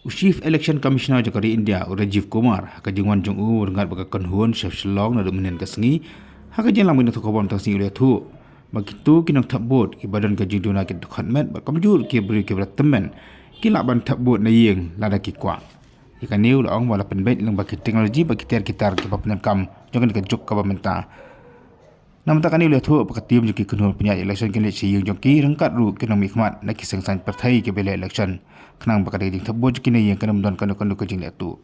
Chief Election Commissioner Jakari India Rajiv Kumar hakajingwan jong rengat baka konhuan chef shlong na dominen kasngi hakajin lamina to kobon tasni ule thu magitu kinang thabot ibadan ka duna ki dkhot met ba kamjur ki bri ki tymmen ki laban thabot na ïing lada ki kwa ikaniu la ong wala penbet lang baki teknologi baki kitar ki papnan kam jangan ka juk ka bamenta namta kani ule thu baka tim ki konhuan punya election ki le ïing jongki rengkat ru kinang mikmat na ki sengsan partai ki bele election kenang bakal ding thabot kini yang kena mendon kan kan kujing letu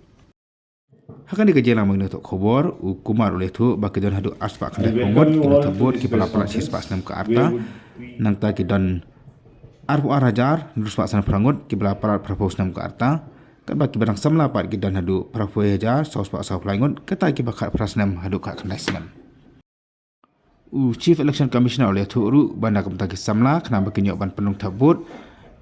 hakan di kejela magna to khobor u kumar oleh tu bakal don hadu aspa kan pongot kena thabot ki pala sispa senam ke arta nang ta ki don arpu arajar ruspa san prangot ki bala para propose nam ke arta kan baki barang samla pat ki don hadu prapo hajar saus pa sau flangot kata ki bakal prasnam hadu ka kandasnam Chief Election Commissioner oleh tu ru banda kamta ki samla kena baki nyok ban penung thabot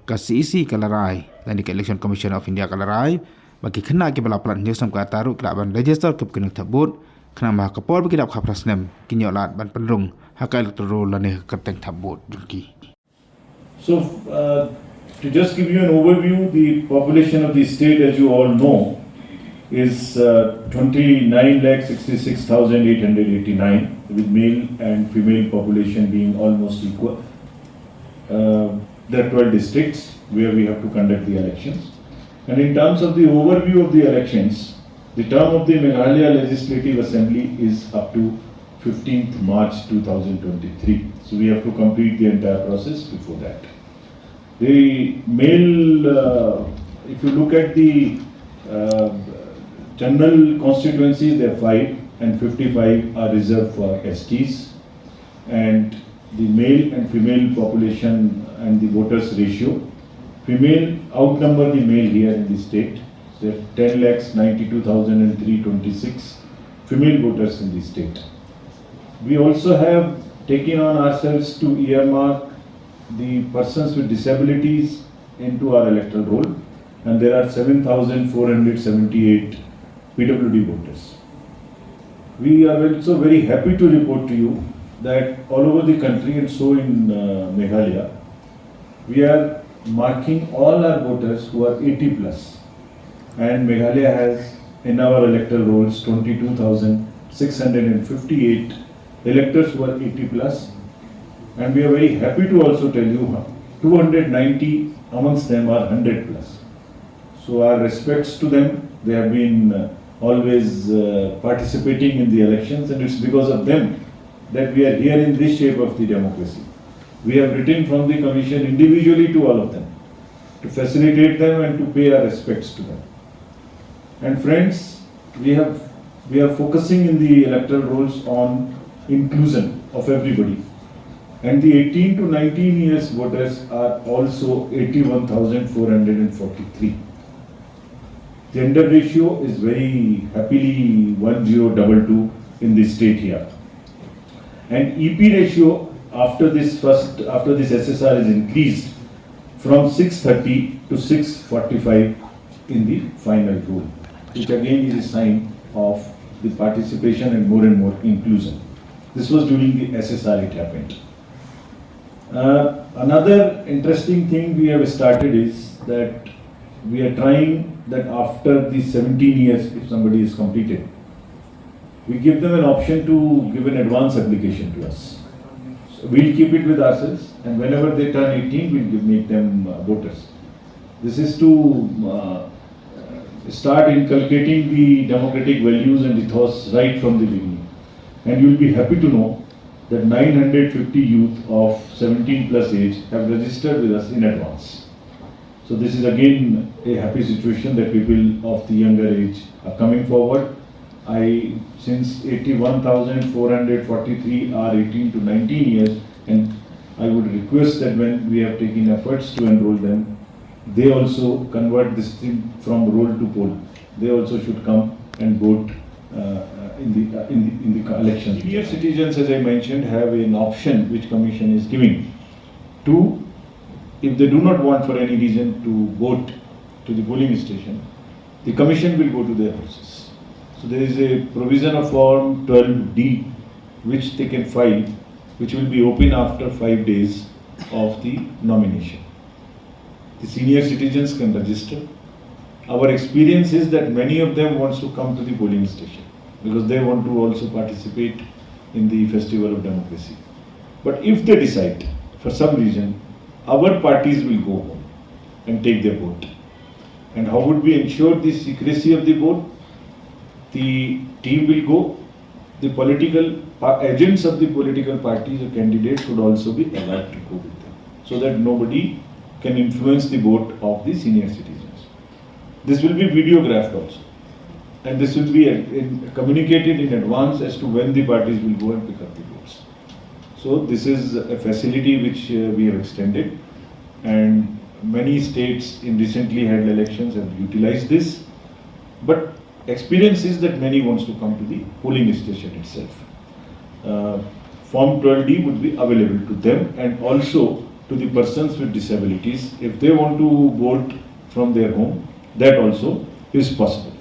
kasi ECI kalarai dan di Election Commission of India kalarai bagi kena ke balapan nyusam ke ataru kelaban register ke kenang thabot kena mah kapol bagi dapat prasnem kinyolat ban penrung hak electoral lane kerteng thabot jungki. So to just give you an overview, the population of the state, as you all know, is 29,66,889 with male and female population being almost equal. There are 12 districts where we have to conduct the elections. And in terms of the overview of the elections, the term of the Meghalaya Legislative Assembly is up to 15th March 2023. So we have to complete the entire process before that. The male, if you look at the general constituencies, there are 5 and 55 are reserved for STs. And the male and female population and the voters ratio. Female outnumber the male here in the state. There are 10,92,326 female voters in the state. We also have taken on ourselves to earmark the persons with disabilities into our electoral roll, and there are 7,478 PWD voters. We are also very happy to report to you that all over the country and so in Meghalaya, we are marking all our voters who are 80 plus. And Meghalaya has in our electoral rolls 22,658 electors who are 80 plus. And we are very happy to also tell you 290 amongst them are 100 plus. So our respects to them. They have been always participating in the elections, and it's because of them that we are here in this shape of the democracy. We have written from the Commission individually to all of them to facilitate them and to pay our respects to them. And friends, we are focusing in the electoral rolls on inclusion of everybody. And the 18 to 19 years voters are also 81,443. Gender ratio is very happily 1022 in the state here. And EP ratio after this SSR is increased from 630 to 645 in the final rule, which again is a sign of the participation and more inclusion. This was during the SSR it happened. Another interesting thing we have started is that we are trying that after the 17 years, if somebody is completed, we give them an option to give an advance application to us. So we'll keep it with ourselves, and whenever they turn 18, we'll make them voters. This is to start inculcating the democratic values and ethos right from the beginning. And you'll be happy to know that 950 youth of 17 plus age have registered with us in advance. So this is again a happy situation that people of the younger age are coming forward. Since 81,443 are 18 to 19 years, and I would request that when we have taken efforts to enroll them, they also convert this thing from roll to poll. They also should come and vote in the elections. Senior citizens, as I mentioned, have an option which Commission is giving to, if they do not want for any reason to vote to the polling station, the Commission will go to their houses. So there is a provision of Form 12D which they can file, which will be open after 5 days of the nomination. The senior citizens can register our experience is that many of them wants to come to the polling station because they want to also participate in the festival of democracy. But if they decide, for some reason, our parties will go home and take their vote. And how would we ensure the secrecy of the vote? The team will go, the political agents of the political parties or candidates would also be allowed to go with them, so that nobody can influence the vote of the senior citizens. This will be videographed also, and this will be communicated in advance as to when the parties will go and pick up the votes. So this is a facility which we have extended, and many states in recently held elections have utilized this, but experience is that many wants to come to the polling station itself. Form 12D would be available to them and also to the persons with disabilities. If they want to vote from their home, that also is possible.